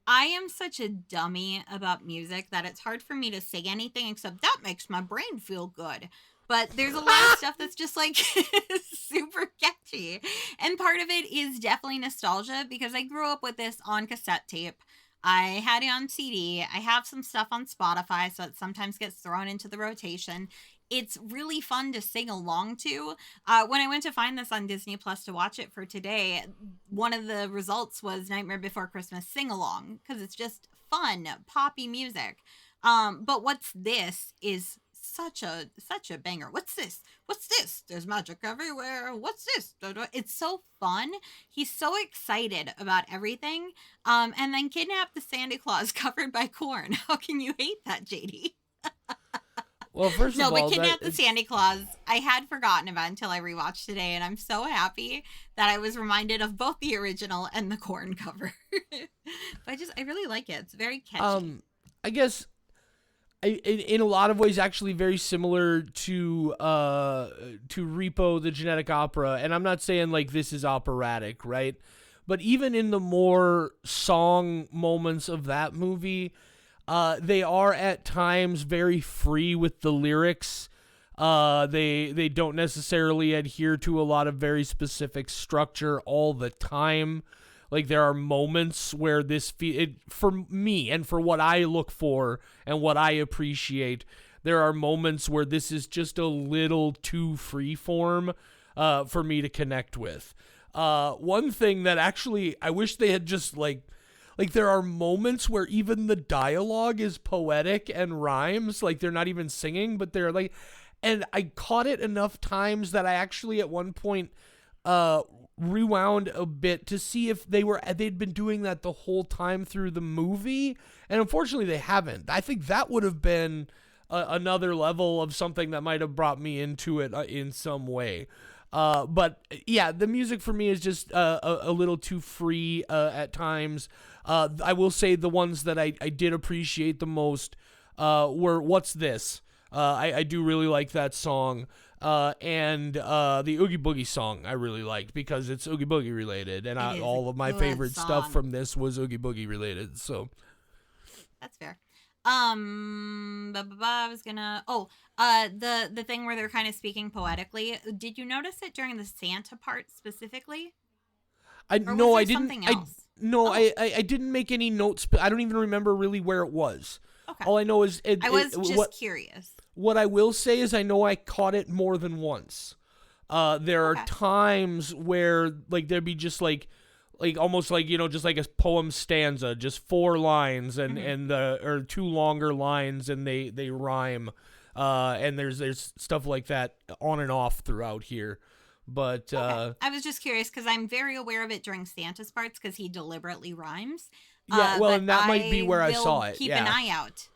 I am such a dummy about music that it's hard for me to say anything except that makes my brain feel good. But there's a lot of stuff that's just like super catchy. And part of it is definitely nostalgia because I grew up with this on cassette tape. I had it on CD. I have some stuff on Spotify, so it sometimes gets thrown into the rotation. It's really fun to sing along to. When I went to find this on Disney Plus to watch it for today, one of the results was Nightmare Before Christmas sing along because it's just fun, poppy music. But what's this is such a banger. What's this? What's this? There's magic everywhere. What's this? It's so fun. He's so excited about everything. And then kidnap the Santa Claus covered by corn. How can you hate that, JD? Well, first No, of all, but Kidnap the Santa Claus, I had forgotten about until I rewatched today, and I'm so happy that I was reminded of both the original and the corn cover. But I really like it. It's very catchy. I guess in a lot of ways actually very similar to Repo the Genetic Opera, and I'm not saying like this is operatic, right? But even in the more song moments of that movie, they are at times very free with the lyrics. They don't necessarily adhere to a lot of very specific structure all the time. Like there are moments where for me and for what I look for and what I appreciate, there are moments where this is just a little too freeform for me to connect with. One thing that actually I wish they had just like there are moments where even the dialogue is poetic and rhymes, like they're not even singing, but they're like, and I caught it enough times that I actually at one point rewound a bit to see if they'd been doing that the whole time through the movie, and unfortunately they haven't. I think that would have been another level of something that might have brought me into it in some way. But yeah, the music for me is just a little too free at times. I will say the ones that I did appreciate the most were What's This? I do really like that song. And the Oogie Boogie song I really liked because it's Oogie Boogie related, and all of my favorite stuff from this was Oogie Boogie related. So that's fair. I was gonna. The thing where they're kind of speaking poetically. Did you notice it during the Santa part specifically? I didn't. Something else? I didn't make any notes. I don't even remember really where it was. Okay. All I know is I was just curious. What I will say is I know I caught it more than once. There are times where like there'd be just like almost like, you know, just like a poem stanza, just 4 lines and or 2 longer lines and they rhyme. And there's stuff like that on and off throughout here. But I was just curious because I'm very aware of it during Santa's parts because he deliberately rhymes. Yeah, well, and that might be where I saw it. Keep an eye out.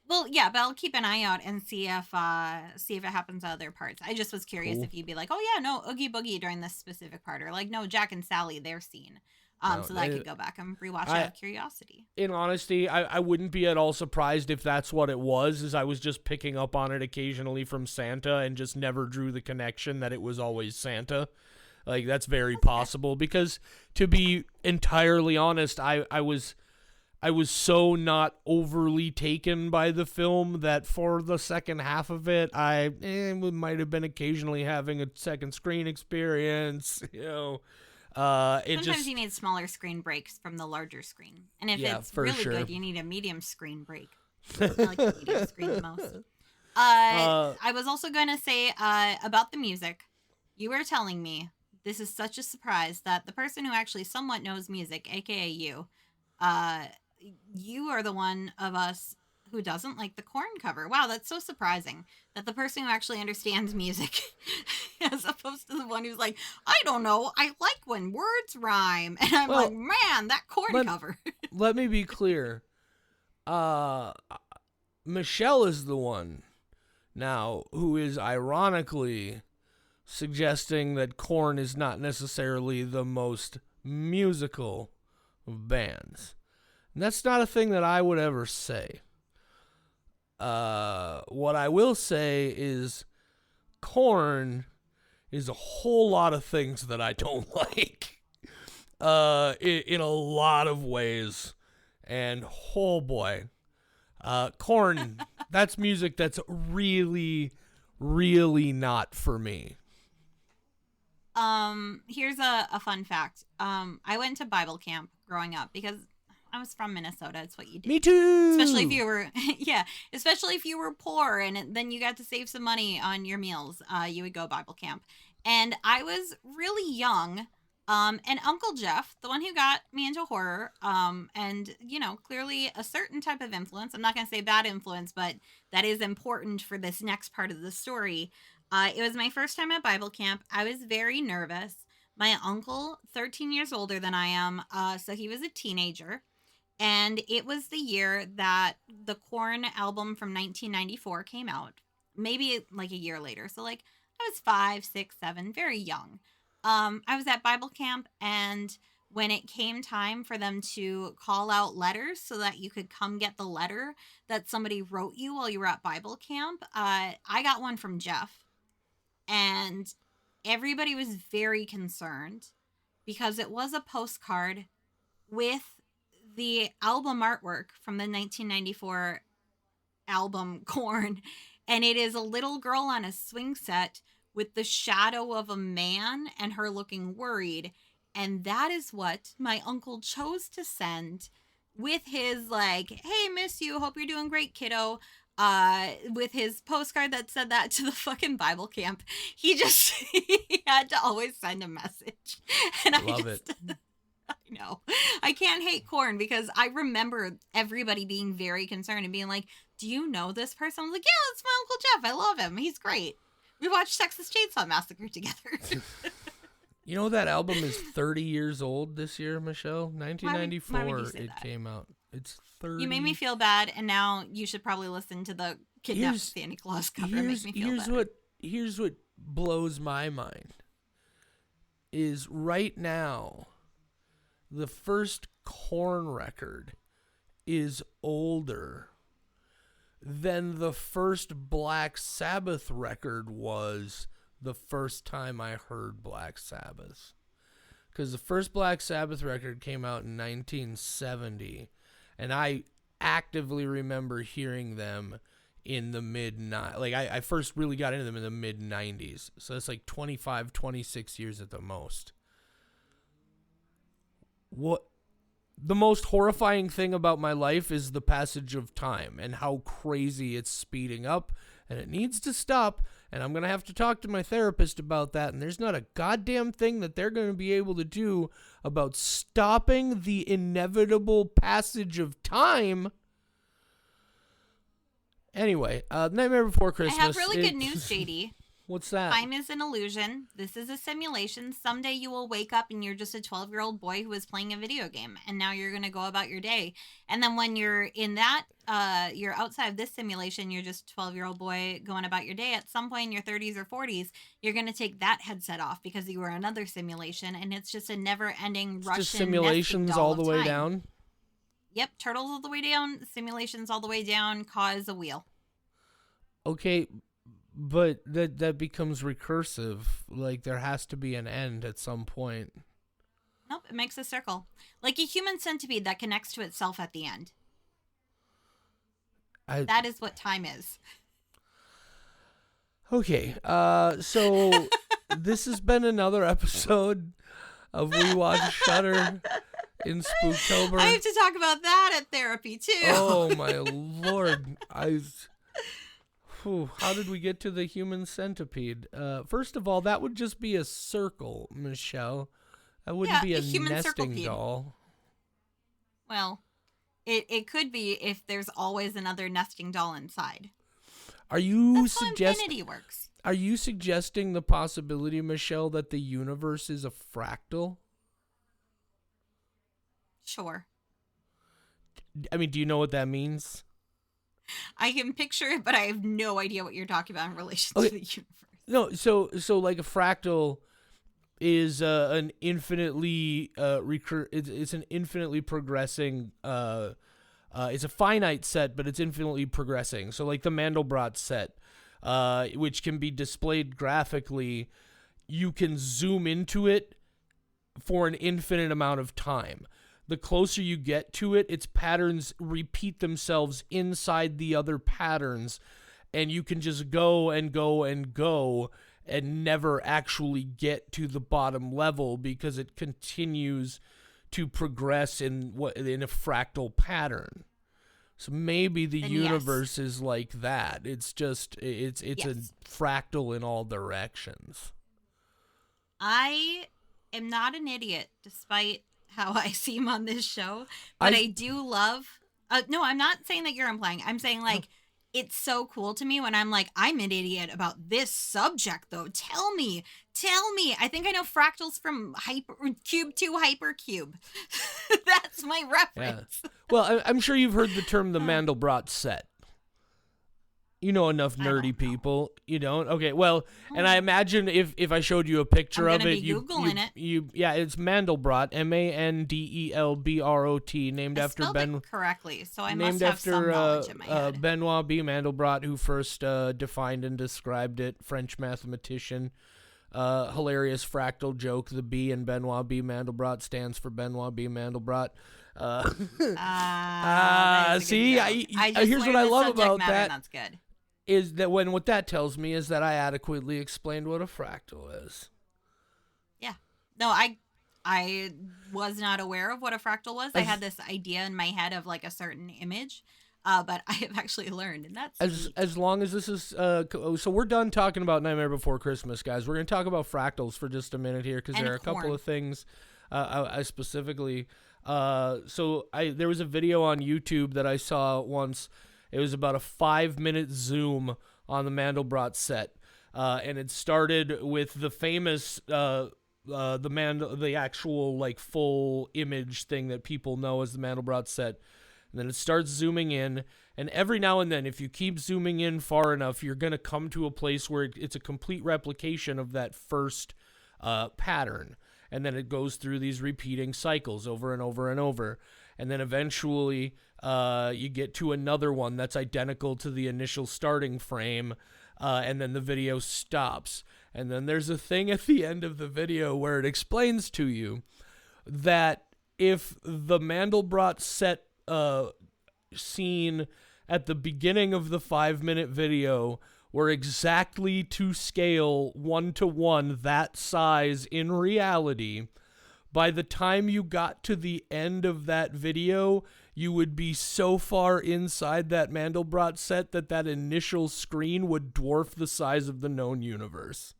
Well, yeah, but I'll keep an eye out and see if it happens to other parts. I just was curious if you'd be like, oh yeah, no, Oogie Boogie during this specific part, or like, no, Jack and Sally, their scene. No, so that I could go back and rewatch I- out of curiosity. in honesty, I wouldn't be at all surprised if that's what it was, is I was just picking up on it occasionally from Santa and just never drew the connection that it was always Santa. Like, that's very possible, because to be entirely honest, I was so not overly taken by the film that for the second half of it, I might have been occasionally having a second screen experience, you know. Sometimes you need smaller screen breaks from the larger screen. And if Yeah, it's for really sure. good, you need a medium screen break. I like the medium screen the most. I was also going to say about the music. You were telling me, this is such a surprise, that the person who actually somewhat knows music, aka you, you are the one of us who doesn't like the Korn cover. Wow, that's so surprising. That the person who actually understands music, as opposed to the one who's like, I don't know, I like when words rhyme. And I'm Well, like, man, that Korn cover. Let me be clear. Michelle is the one now who is ironically suggesting that Korn is not necessarily the most musical of bands. And that's not a thing that I would ever say. What I will say is Korn is a whole lot of things that I don't like. In a lot of ways. And oh boy. Korn, that's music that's really, really not for me. Here's a fun fact. I went to Bible camp growing up because I was from Minnesota. It's what you did. Me too. Especially if you were, especially if you were poor and then you got to save some money on your meals. You would go Bible camp. And I was really young. And Uncle Jeff, the one who got me into horror, and, clearly a certain type of influence. I'm not going to say bad influence, but that is important for this next part of the story. It was my first time at Bible camp. I was very nervous. My uncle, 13 years older than I am, so he was a teenager. And it was the year that the Korn album from 1994 came out. Maybe like a year later. So I was 5, 6, 7, very young. I was at Bible camp, and when it came time for them to call out letters so that you could come get the letter that somebody wrote you while you were at Bible camp, I got one from Jeff. And everybody was very concerned because it was a postcard with the album artwork from the 1994 album Korn, and it is a little girl on a swing set with the shadow of a man and her looking worried. And that is what my uncle chose to send with his hey, miss you, hope you're doing great, kiddo. With his postcard that said that to the fucking Bible camp. He had to always send a message. And Love it. I know. I can't hate Korn because I remember everybody being very concerned and being like, do you know this person? I was like, yeah, that's my Uncle Jeff. I love him. He's great. We watched Texas Chainsaw Massacre together. You know that album is 30 years old this year, Michelle? 1994 why would you say it that? came out. It's 30. You made me feel bad, and now you should probably listen to the Kidnapped Santa Claus cover and make me feel better. Here's what blows my mind. Is right now, the first Korn record is older than the first Black Sabbath record was the first time I heard Black Sabbath. Because the first Black Sabbath record came out in 1970, and I actively remember hearing them in the I first really got into them in the mid-90s. So that's 25, 26 years at the most. What the most horrifying thing about my life is the passage of time and how crazy it's speeding up, and it needs to stop, and I'm going to have to talk to my therapist about that, and there's not a goddamn thing that they're going to be able to do about stopping the inevitable passage of time. Anyway, Nightmare Before Christmas. I have really good news, JD. What's that? Time is an illusion. This is a simulation. Someday you will wake up and you're just a 12-year-old boy who is playing a video game, and now you're going to go about your day. And then when you're in that, you're outside of this simulation, you're just a 12-year-old boy going about your day. At some point in your 30s or 40s, you're going to take that headset off because you were another simulation, and it's just a never-ending Russian Just simulations all the way down? Yep, turtles all the way down, simulations all the way down, cause a wheel. Okay, but that becomes recursive. Like, there has to be an end at some point. Nope, it makes a circle. Like a human centipede that connects to itself at the end. That is what time is. Okay, so this has been another episode of We Watch Shudder in Spooktober. I have to talk about that at therapy, too. Oh, my Lord. How did we get to the human centipede? First of all, that would just be a circle, Michelle. That wouldn't be a nesting doll. Well, it could be if there's always another nesting doll inside. Are you That's how infinity works. Are you suggesting the possibility, Michelle, that the universe is a fractal? Sure. I mean, do you know what that means? I can picture it, but I have no idea what you're talking about in relation to the universe. No, so like a fractal is an infinitely it's an infinitely progressing it's a finite set, but it's infinitely progressing. So like the Mandelbrot set, which can be displayed graphically, you can zoom into it for an infinite amount of time. The closer you get to it, its patterns repeat themselves inside the other patterns, and you can just go and go and go and never actually get to the bottom level because it continues to progress in a fractal pattern. So maybe the universe is like that. It's just it's a fractal in all directions. I am not an idiot, despite how I seem on this show, but I do love no, I'm not saying that you're implying. I'm saying like it's so cool to me when I'm like, I'm an idiot about this subject though. Tell me. I think I know fractals from Cube to Hypercube. That's my reference. Yeah. Well, I'm sure you've heard the term the Mandelbrot set. You know enough nerdy people. You don't? Okay, well, and I imagine if I showed you a picture of it, Googling it. It's Mandelbrot, Mandelbrot, named after Ben. Correctly, so I must have some knowledge in my head. Benoit B. Mandelbrot, who first defined and described it, French mathematician. Hilarious fractal joke: the B in Benoit B. Mandelbrot stands for Benoit B. Mandelbrot. See, here's what I love about that. That's good. Is that what that tells me is that I adequately explained what a fractal is. Yeah. No, I was not aware of what a fractal was. I had this idea in my head of like a certain image, but I have actually learned, and that's as long as this is so we're done talking about Nightmare Before Christmas, guys. We're going to talk about fractals for just a minute here because there are a couple of things I specifically. There was a video on YouTube that I saw once. It was about a 5-minute zoom on the Mandelbrot set, and it started with the famous the actual like full image thing that people know as the Mandelbrot set. And then it starts zooming in, and every now and then, if you keep zooming in far enough, you're going to come to a place where it's a complete replication of that first pattern. And then it goes through these repeating cycles over and over and over. And then eventually you get to another one that's identical to the initial starting frame, and then the video stops. And then there's a thing at the end of the video where it explains to you that if the Mandelbrot set scene at the beginning of the 5-minute video were exactly to scale 1-to-1 that size in reality, by the time you got to the end of that video, you would be so far inside that Mandelbrot set that initial screen would dwarf the size of the known universe.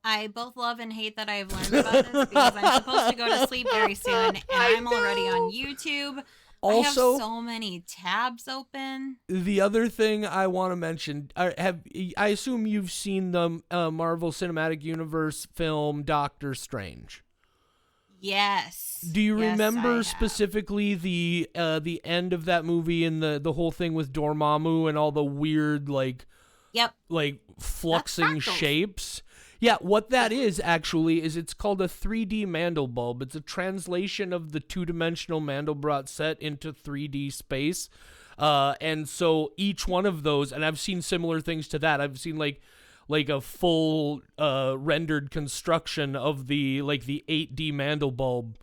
I both love and hate that I have learned about this because I'm supposed to go to sleep very soon, and I'm already on YouTube. Also, I have so many tabs open. the other thing I want to mention, I assume you've seen the Marvel Cinematic Universe film Doctor Strange. Yes. Do you Yes, I remember have. specifically the end of that movie and the whole thing with Dormammu and all the weird like Yep. fluxing fractals. shapes? Yeah, what that is actually is it's called a 3D Mandelbulb. It's a translation of the two-dimensional Mandelbrot set into 3D space. And so each one of those, and I've seen similar things to that. I've seen like a full rendered construction of the 8D Mandelbulb,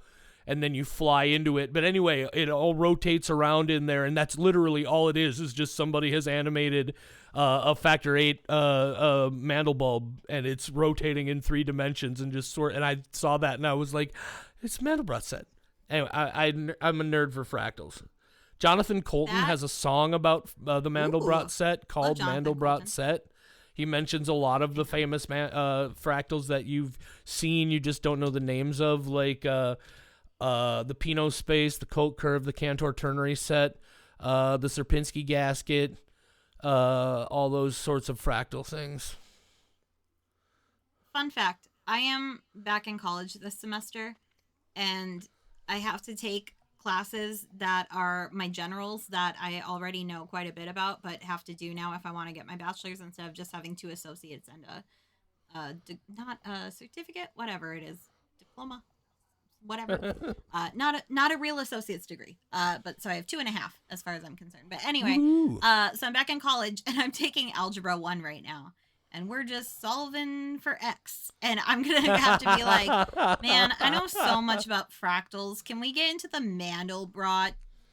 and then you fly into it. But anyway, it all rotates around in there, and that's literally all it is just somebody has animated a factor 8 Mandelbulb, and it's rotating in 3 dimensions and just and I saw that and I was like, it's Mandelbrot set. Anyway, I'm a nerd for fractals. Jonathan Colton has a song about the Mandelbrot set called Mandelbrot Set. He mentions a lot of the famous fractals that you've seen, you just don't know the names of, like the Pinot Space, the Koch Curve, the Cantor Ternary set, the Sierpinski gasket, all those sorts of fractal things. Fun fact, I am back in college this semester, and I have to take classes that are my generals that I already know quite a bit about, but have to do now if I want to get my bachelor's instead of just having 2 associates and not a certificate, whatever it is, diploma, whatever. Not a real associate's degree. But so I have 2.5 as far as I'm concerned. But anyway, so I'm back in college and I'm taking Algebra 1 right now. And we're just solving for X. And I'm going to have to be like, man, I know so much about fractals. Can we get into the Mandelbrot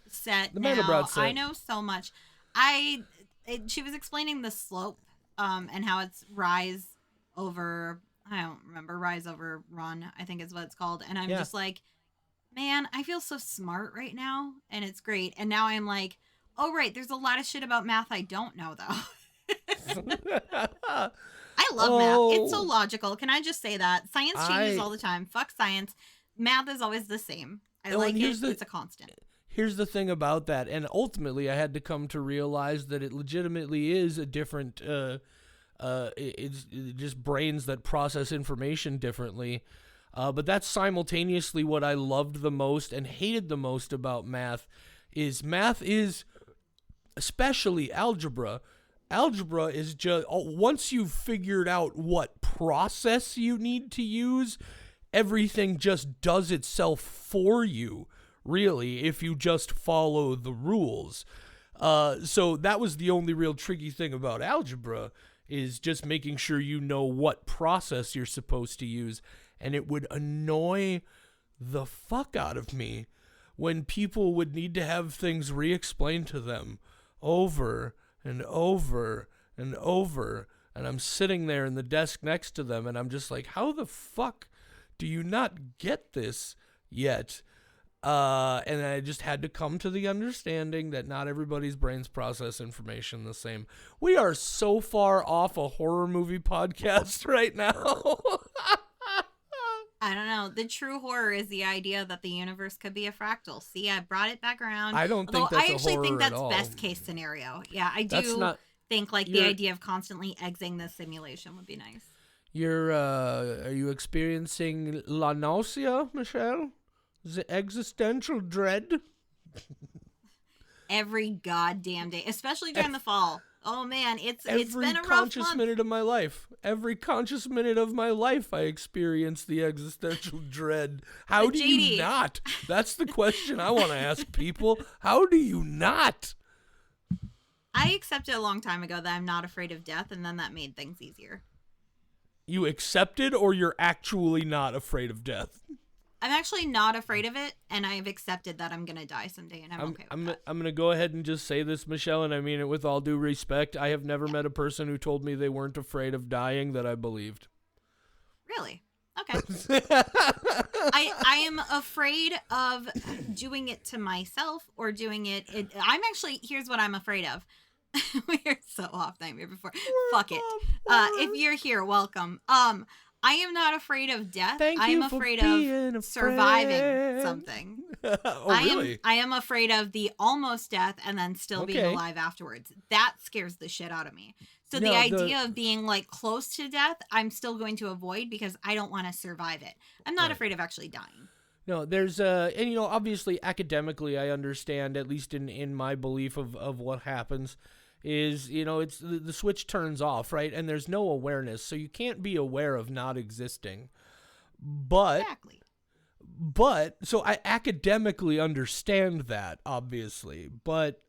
set now? Mandelbrot set. I know so much. She was explaining the slope and how it's rise over, I don't remember, rise over run, I think is what it's called. And I'm just like, man, I feel so smart right now. And it's great. And now I'm like, oh, right, there's a lot of shit about math I don't know, though. I love math. It's so logical. Can I just say that? Science changes all the time. Fuck science. Math is always the same. I like it. It's a constant. Here's the thing about that, and ultimately I had to come to realize that it legitimately is a different it's just brains that process information differently. But that's simultaneously what I loved the most and hated the most about math is especially algebra. Algebra is just, once you've figured out what process you need to use, everything just does itself for you, really, if you just follow the rules. So that was the only real tricky thing about algebra, is just making sure you know what process you're supposed to use. And it would annoy the fuck out of me when people would need to have things re-explained to them over and over and over, and I'm sitting there in the desk next to them, and I'm just like, how the fuck do you not get this yet? And I just had to come to the understanding that not everybody's brains process information the same. We are so far off a horror movie podcast right now. I don't know. The true horror is the idea that the universe could be a fractal. See, I brought it back around. I don't think that's I actually a horror think that's at all. best case scenario. Yeah, I do think the idea of constantly exiting the simulation would be nice. Are you experiencing la nausea, Michelle? The existential dread? Every goddamn day, especially during the fall. Oh man, it's been a rough month. Every conscious minute of my life. Every conscious minute of my life, I experience the existential dread. How do you not? That's the question I want to ask people. How do you not? I accepted a long time ago that I'm not afraid of death, and then that made things easier. You accepted, or you're actually not afraid of death? I'm actually not afraid of it, and I've accepted that I'm going to die someday, and I'm okay with that. I'm going to go ahead and just say this, Michelle, and I mean it with all due respect. I have never met a person who told me they weren't afraid of dying that I believed. Really? Okay. I am afraid of doing it to myself or doing it. Here's what I'm afraid of. We're so off Nightmare Before. Fuck it. If you're here, welcome. I am not afraid of death. I am afraid of surviving something. Oh, really? I am afraid of the almost death and then still being Okay. alive afterwards. That scares the shit out of me. So No, the idea of being like close to death, I'm still going to avoid because I don't want to survive it. I'm not Right. afraid of actually dying. No, there's and you know, obviously academically I understand, at least in my belief of what happens is, you know, it's the switch turns off, right? And there's no awareness, so you can't be aware of not existing. Exactly. But so I academically understand that, obviously, but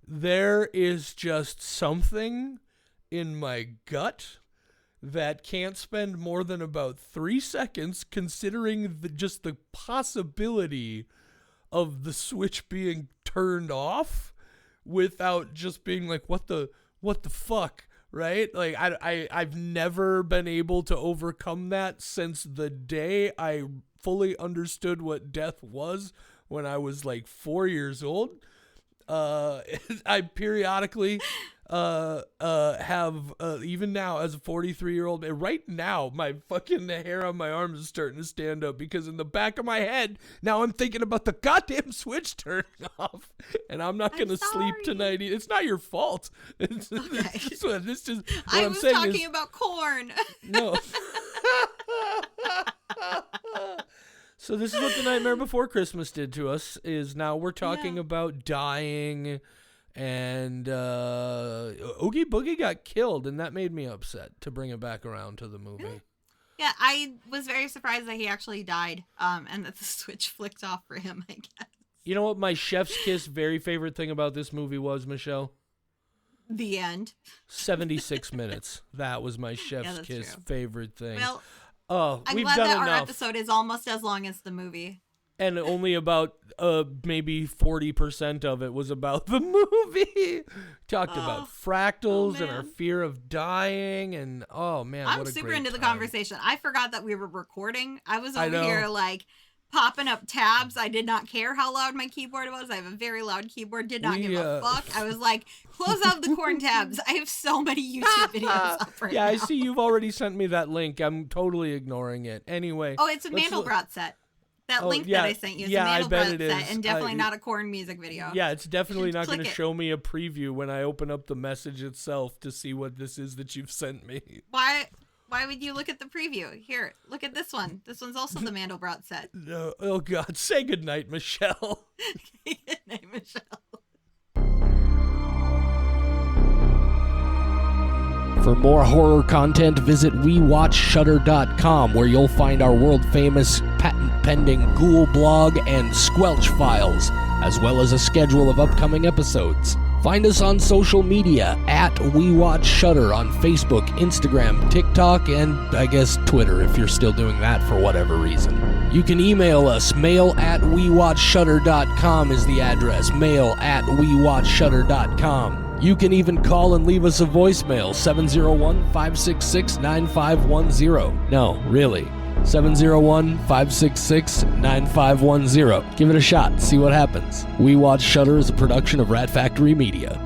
there is just something in my gut that can't spend more than about 3 seconds considering just the possibility of the switch being turned off without just being like, what the fuck, right? Like I've never been able to overcome that since the day I fully understood what death was when I was like 4 years old. I periodically have even now as a 43-year-old, right now my fucking hair on my arms is starting to stand up because in the back of my head now I'm thinking about the goddamn switch turning off, and I'm not gonna sleep sorry. tonight. It's not your fault. It's Okay. just what I I'm was saying talking is about corn. no. So this is what The Nightmare Before Christmas did to us, is now we're talking about dying, and Oogie Boogie got killed, and that made me upset, to bring it back around to the movie. Really? Yeah, I was very surprised that he actually died, and that the switch flicked off for him, I guess. You know what my chef's kiss very favorite thing about this movie was, Michelle? The end. 76 minutes. That was my chef's that's kiss true. favorite thing. Well, Oh, I'm we've glad done that our enough. episode is almost as long as the movie. And only about maybe 40% of it was about the movie. Talked about fractals and our man. fear of dying, and oh man, I'm what a super great into the time. conversation. I forgot that we were recording. I was I over know. here like popping up tabs. I did not care how loud my keyboard was. I have a very loud keyboard. Did not give a fuck. I was like, close out the corn tabs. I have so many YouTube videos up right Yeah, now. I see you've already sent me that link. I'm totally ignoring it. Anyway. Oh, it's a let's Mandelbrot set. That Oh, link yeah, that I sent you is yeah, a I bet Mandelbrot it set, is. and definitely not a corn music video. Yeah, it's definitely not going to Click it. show me a preview when I open up the message itself to see what this is that you've sent me. Why would you look at the preview? Here, look at this one. This one's also the Mandelbrot set. No, oh God, say goodnight, Michelle. Good night, Michelle. For more horror content, visit WeWatchShutter.com, where you'll find our world-famous, patent-pending Ghoul blog and Squelch files, as well as a schedule of upcoming episodes. Find us on social media at WeWatchShutter on Facebook, Instagram, TikTok, and I guess Twitter if you're still doing that for whatever reason. You can email us. mail@WeWatchShutter.com is the address. mail@WeWatchShutter.com. You can even call and leave us a voicemail, 701-566-9510. No, really. 701-566-9510. Give it a shot. See what happens. We Watch Shutter is a production of Rat Factory Media.